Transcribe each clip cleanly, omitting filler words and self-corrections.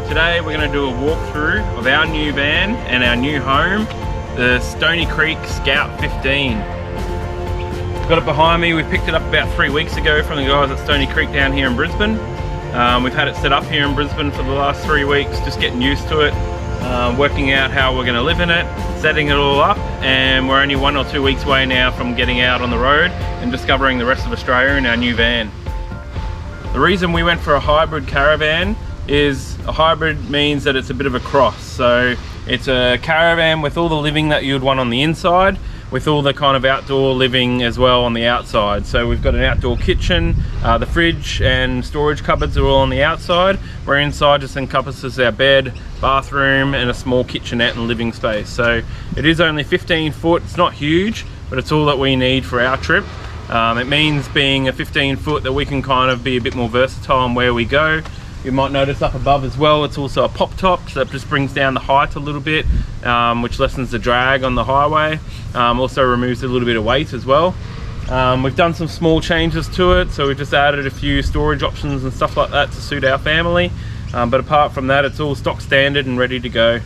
Today we're going to do a walkthrough of our new van and our new home, the Stoney Creek Scout 15. Got it behind me. We picked it up about 3 weeks ago from the guys at Stoney Creek down here in Brisbane. We've had it set up here in Brisbane for the last 3 weeks, just getting used to it, working out how we're going to live in it, setting it all up, and we're only 1 or 2 weeks away now from getting out on the road and discovering the rest of Australia in our new van. The reason we went for a hybrid caravan is a hybrid means that it's a bit of a cross. So it's a caravan with all the living that you'd want on the inside, with all the kind of outdoor living as well on the outside. So we've got an outdoor kitchen, the fridge and storage cupboards are all on the outside, where inside just encompasses our bed, bathroom and a small kitchenette and living space. So it is only 15 foot, it's not huge, but it's all that we need for our trip. It means being a 15 foot that we can kind of be a bit more versatile on where we go. You might notice up above as well, it's also a pop top, so that just brings down the height a little bit, which lessens the drag on the highway. Also removes a little bit of weight as well. We've done some small changes to it, so we've just added a few storage options and stuff like that to suit our family. But apart from that, it's all stock standard and ready to go.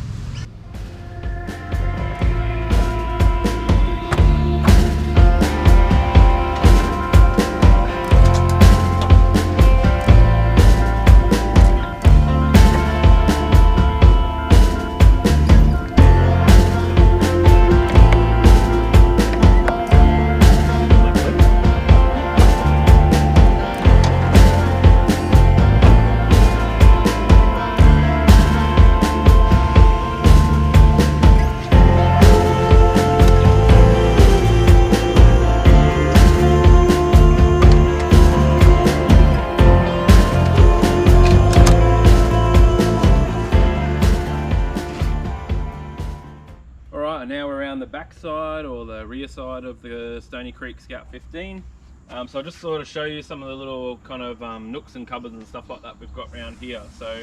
Now we're around the back side or the rear side of the Stoney Creek Scout 15. So I'll just sort of show you some of the little kind of nooks and cupboards and stuff like that we've got around here. So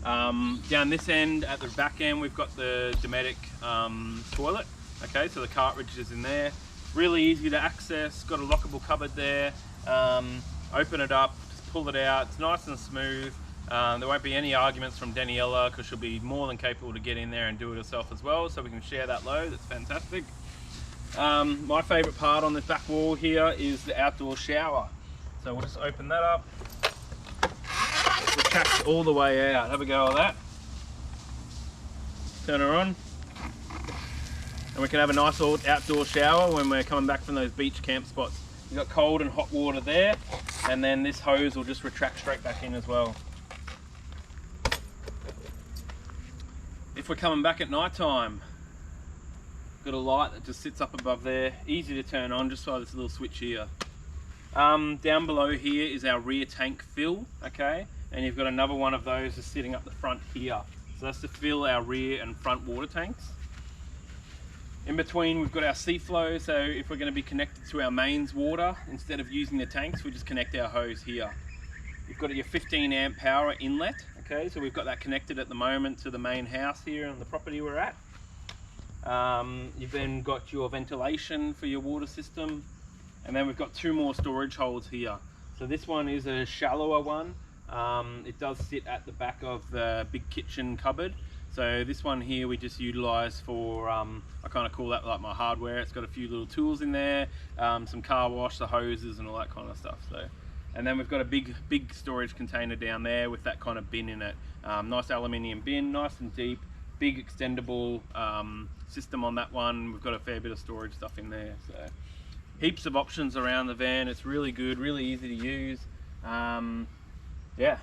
down this end, at the back end, we've got the Dometic toilet. Okay, so the cartridge is in there. Really easy to access, got a lockable cupboard there. Open it up, just pull it out, it's nice and smooth. There won't be any arguments from Daniela because she'll be more than capable to get in there and do it herself as well, so we can share that load. That's fantastic. My favourite part on this back wall here is the outdoor shower. So we'll just open that up. The tap's all the way out. Have a go at that. Turn her on. and we can have a nice outdoor shower when we're coming back from those beach camp spots. You've got cold and hot water there, and then this hose will just retract straight back in as well. If we're coming back at night time, got a light that just sits up above there, easy to turn on just by this little switch here. Down below here is our rear tank fill, okay, and you've got another one of those just sitting up the front here. So that's to fill our rear and front water tanks. In between we've got our sea flow, so if we're going to be connected to our mains water, instead of using the tanks, we just connect our hose here. You've got your 15 amp power inlet, okay, so we've got that connected at the moment to the main house here on the property we're at. You've then got your ventilation for your water system, and then we've got 2 more storage holes here. So this one is a shallower one. It does sit at the back of the big kitchen cupboard. So this one here we just utilize for, I kind of call that like my hardware. It's got a few little tools in there, some car wash, the hoses and all that kind of stuff. So, and then we've got a big storage container down there with that kind of bin in it. Nice aluminium bin, nice and deep, big extendable system on that one. We've got a fair bit of storage stuff in there. So heaps of options around the van. It's really good, really easy to use. Yeah.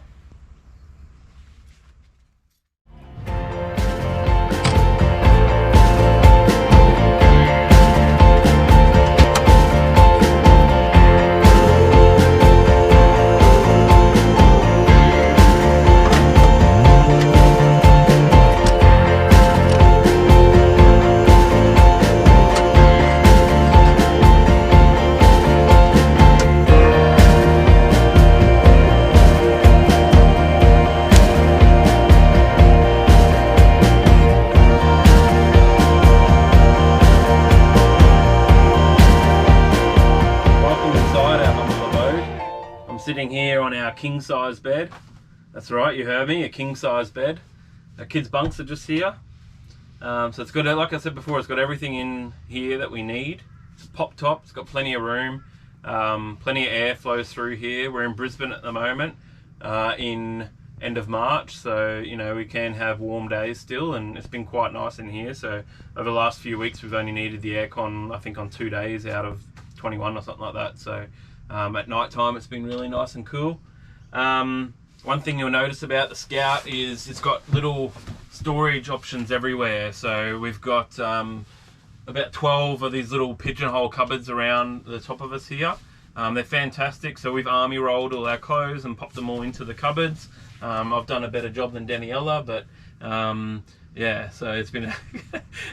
Sitting here on our king size bed. That's right, you heard me, a king size bed. Our kids' bunks are just here. So it's got, like I said before, it's got everything in here that we need. It's pop top, it's got plenty of room, plenty of air flows through here. We're in Brisbane at the moment, in end of March, so you know we can have warm days still, and it's been quite nice in here. So over the last few weeks we've only needed the aircon, I think, on 2 days out of 21 or something like that. So at night time it's been really nice and cool. One thing you'll notice about the Scout is it's got little storage options everywhere. So we've got about 12 of these little pigeonhole cupboards around the top of us here. They're fantastic. So we've army rolled all our clothes and popped them all into the cupboards. I've done a better job than Daniela, but yeah, so it's been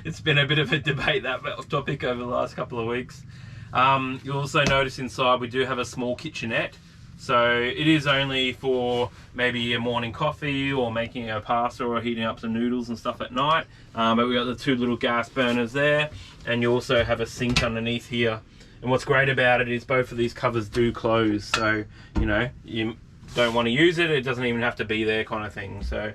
it's been a bit of a debate, that topic, over the last couple of weeks. You'll also notice inside we do have a small kitchenette. So it is only for maybe a morning coffee or making a pasta or heating up some noodles and stuff at night. But we've got the 2 little gas burners there, and you also have a sink underneath here. And what's great about it is both of these covers do close. So, you know, you don't want to use it, it doesn't even have to be there, kind of thing. So,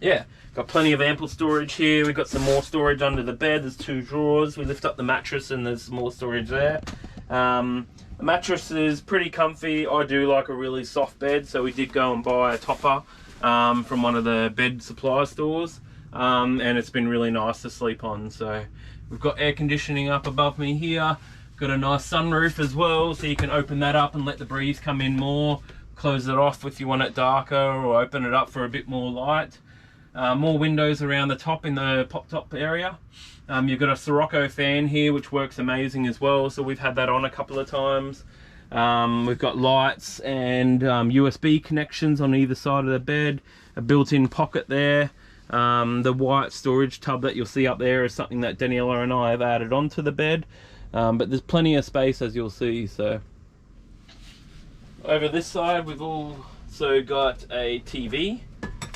yeah. Got plenty of ample storage here. We've got some more storage under the bed. There's 2 drawers. We lift up the mattress and there's more storage there. The mattress is pretty comfy. I do like a really soft bed, so we did go and buy a topper from one of the bed supply stores, and it's been really nice to sleep on. So we've got air conditioning up above me here. Got a nice sunroof as well, so you can open that up and let the breeze come in more. Close it off if you want it darker, or open it up for a bit more light. More windows around the top in the pop top area. You've got a Sirocco fan here which works amazing as well, so we've had that on a couple of times. We've got lights and USB connections on either side of the bed, a built-in pocket there. The white storage tub that you'll see up there is something that Daniela and I have added onto the bed, but there's plenty of space, as you'll see. So over this side we've also got a TV.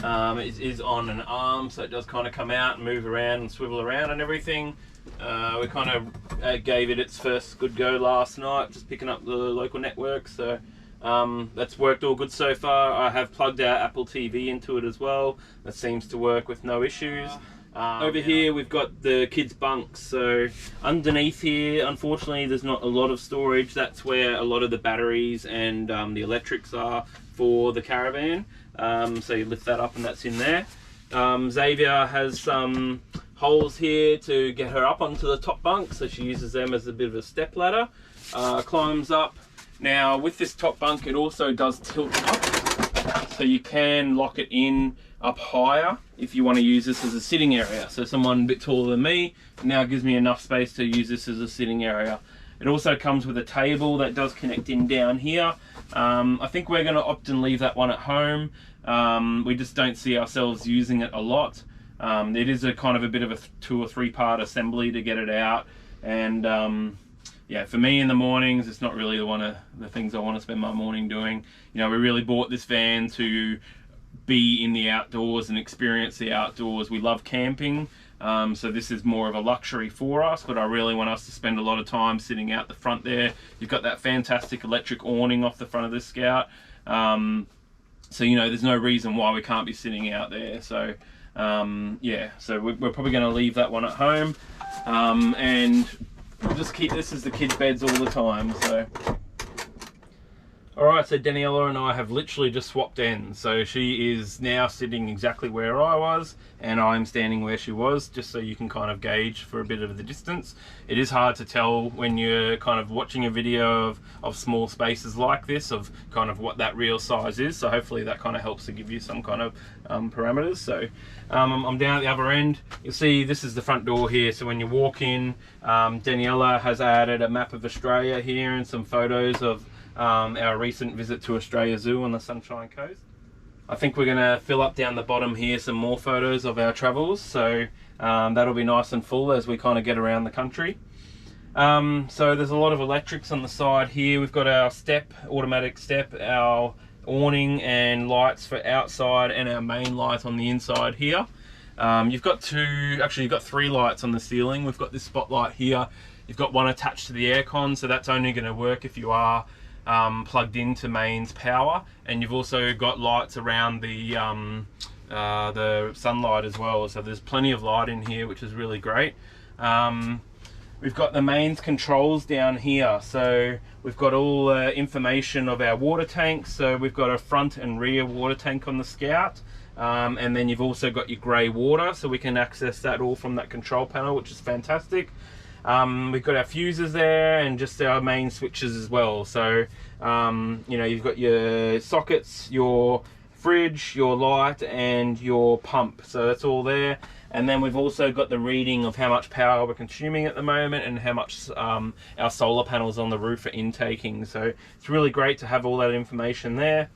It is on an arm, so it does kind of come out and move around and swivel around and everything. We kind of gave it its first good go last night, just picking up the local network, so that's worked all good so far. I have plugged our Apple TV into it as well. That seems to work with no issues. Over here we've got the kids' bunks. So underneath here, unfortunately, there's not a lot of storage. That's where a lot of the batteries and the electrics are for the caravan. So you lift that up and that's in there. Xavier has some holes here to get her up onto the top bunk, so she uses them as a bit of a step ladder. Climbs up. Now with this top bunk, it also does tilt up, so you can lock it in up higher if you want to use this as a sitting area. So someone a bit taller than me now gives me enough space to use this as a sitting area. It also comes with a table that does connect in down here. I think we're going to opt and leave that one at home. We just don't see ourselves using it a lot. It is a kind of a bit of a 2 or 3 part assembly to get it out, and yeah, for me in the mornings, it's not really one of the things I want to spend my morning doing. You know, we really bought this van to be in the outdoors and experience the outdoors. We love camping, so this is more of a luxury for us, but I really want us to spend a lot of time sitting out the front there. You've got that fantastic electric awning off the front of this Scout, so you know, there's no reason why we can't be sitting out there. So yeah, so we're probably going to leave that one at home, and we'll just keep this as the kids' beds all the time. So alright, so Daniela and I have literally just swapped ends. So she is now sitting exactly where I was, and I'm standing where she was, just so you can kind of gauge for a bit of the distance. It is hard to tell when you're kind of watching a video of small spaces like this, of kind of what that real size is. So hopefully that kind of helps to give you some kind of parameters. So I'm down at the other end. You'll see this is the front door here. So when you walk in, Daniela has added a map of Australia here and some photos of our recent visit to Australia Zoo on the Sunshine Coast. I think we're going to fill up down the bottom here some more photos of our travels, so that'll be nice and full as we kind of get around the country. So there's a lot of electrics on the side here. We've got our step, automatic step, our awning and lights for outside, and our main light on the inside here. You've got 3 lights on the ceiling. We've got this spotlight here. You've got one attached to the aircon, so that's only going to work if you are plugged into mains power, and you've also got lights around the sunlight as well, so there's plenty of light in here, which is really great. We've got the mains controls down here, so we've got all information of our water tanks. So we've got a front and rear water tank on the Scout, and then you've also got your grey water, so we can access that all from that control panel, which is fantastic. We've got our fuses there and just our main switches as well. So you know, you've got your sockets, your fridge, your light and your pump, so that's all there. And then we've also got the reading of how much power we're consuming at the moment and how much our solar panels on the roof are intaking. So it's really great to have all that information there.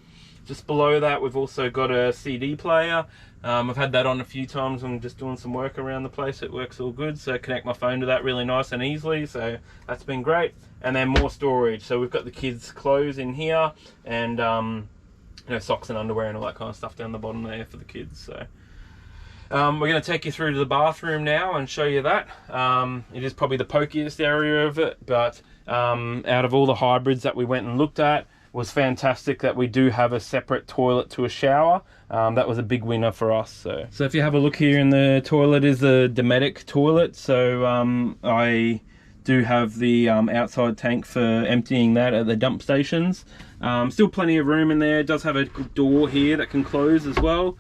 Just below that, we've also got a CD player. I've had that on a few times when I'm just doing some work around the place. It works all good, so connect my phone to that really nice and easily, so that's been great. And then more storage, so we've got the kids' clothes in here, and you know, socks and underwear and all that kind of stuff down the bottom there for the kids. So we're going to take you through to the bathroom now and show you that. It is probably the pokiest area of it, but out of all the hybrids that we went and looked at, was fantastic that we do have a separate toilet to a shower. That was a big winner for us. So if you have a look here, in the toilet is a Dometic toilet. So I do have the outside tank for emptying that at the dump stations. Still plenty of room in there. It does have a door here that can close as well.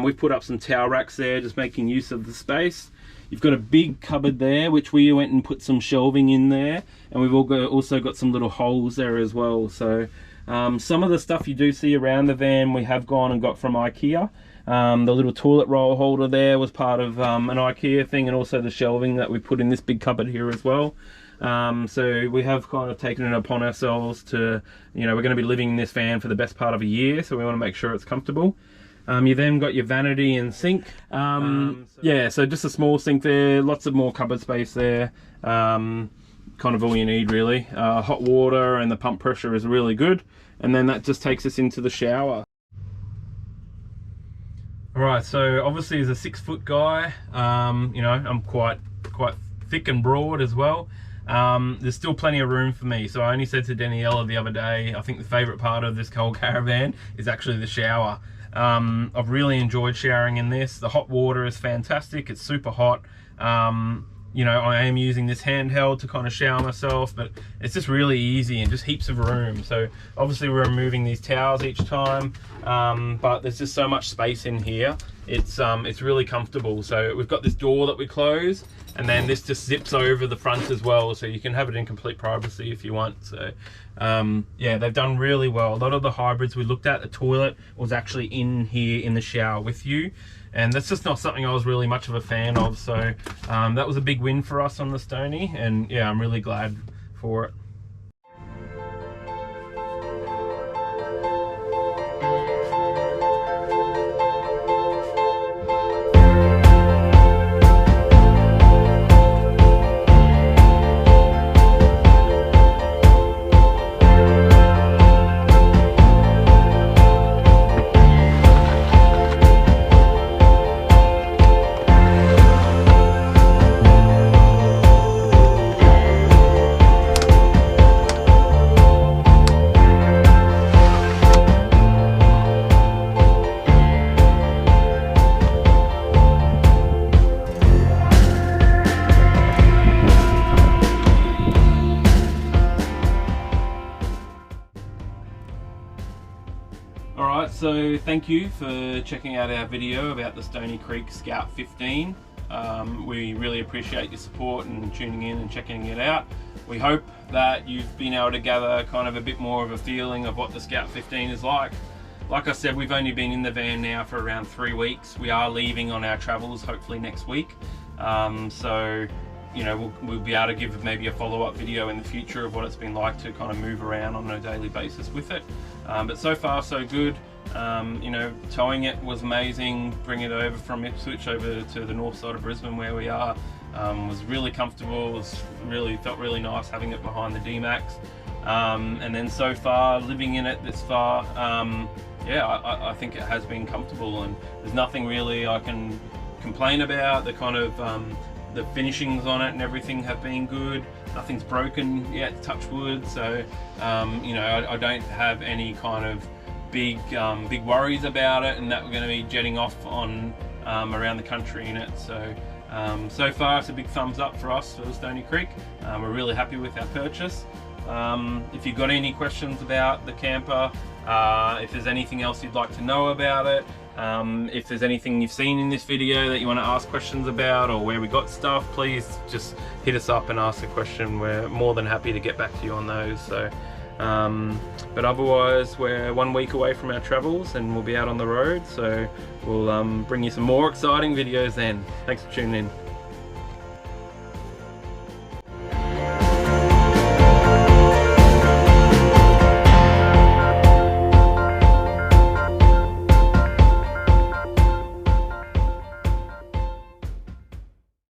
We've put up some towel racks there, just making use of the space. You've got a big cupboard there, which we went and put some shelving in there, and we've also got some little holes there as well. So some of the stuff you do see around the van, we have gone and got from IKEA. The little toilet roll holder there was part of an IKEA thing, and also the shelving that we put in this big cupboard here as well. So we have kind of taken it upon ourselves to, you know, we're going to be living in this van for the best part of a year, so we want to make sure it's comfortable. You then got your vanity and sink. Yeah, so just a small sink there, lots of more cupboard space there. Kind of all you need really. Hot water and the pump pressure is really good. And then that just takes us into the shower. Alright, so obviously as a 6-foot guy, you know, I'm quite thick and broad as well. There's still plenty of room for me. So I only said to Daniela the other day, I think the favourite part of this whole caravan is actually the shower. I've really enjoyed showering in this. The hot water is fantastic, it's super hot. you know, I am using this handheld to kind of shower myself, but it's just really easy and just heaps of room. So obviously we're removing these towels each time, but there's just so much space in here. It's really comfortable. So we've got this door that we close, and then this just zips over the front as well, so you can have it in complete privacy if you want. So yeah, they've done really well. A lot of the hybrids we looked at, the toilet was actually in here in the shower with you, and that's just not something I was really much of a fan of. So that was a big win for us on the Stoney, and yeah, I'm really glad for it. Alright, so thank you for checking out our video about the Stoney Creek Scout 15. We really appreciate your support and tuning in and checking it out. We hope that you've been able to gather kind of a bit more of a feeling of what the Scout 15 is like. Like I said, we've only been in the van now for around 3 weeks. We are leaving on our travels hopefully next week. So you know, we'll be able to give maybe a follow-up video in the future of what it's been like to kind of move around on a daily basis with it. But so far so good. You know, towing it was amazing. Bringing it over from Ipswich over to the north side of Brisbane where we are was really comfortable. Felt really nice having it behind the D-Max. And then so far, living in it this far, yeah, I think it has been comfortable, and there's nothing really I can complain about. The kind of the finishings on it and everything have been good. Nothing's broken yet, touch wood. So you know, I don't have any kind of big worries about it, and that we're going to be jetting off on around the country in it. So so far it's a big thumbs up for us for the Stoney Creek. We're really happy with our purchase. If you've got any questions about the camper, if there's anything else you'd like to know about it, if there's anything you've seen in this video that you want to ask questions about, or where we got stuff, please just hit us up and ask a question. We're more than happy to get back to you on those. So but otherwise, we're 1 week away from our travels and we'll be out on the road, so we'll bring you some more exciting videos then. Thanks for tuning in.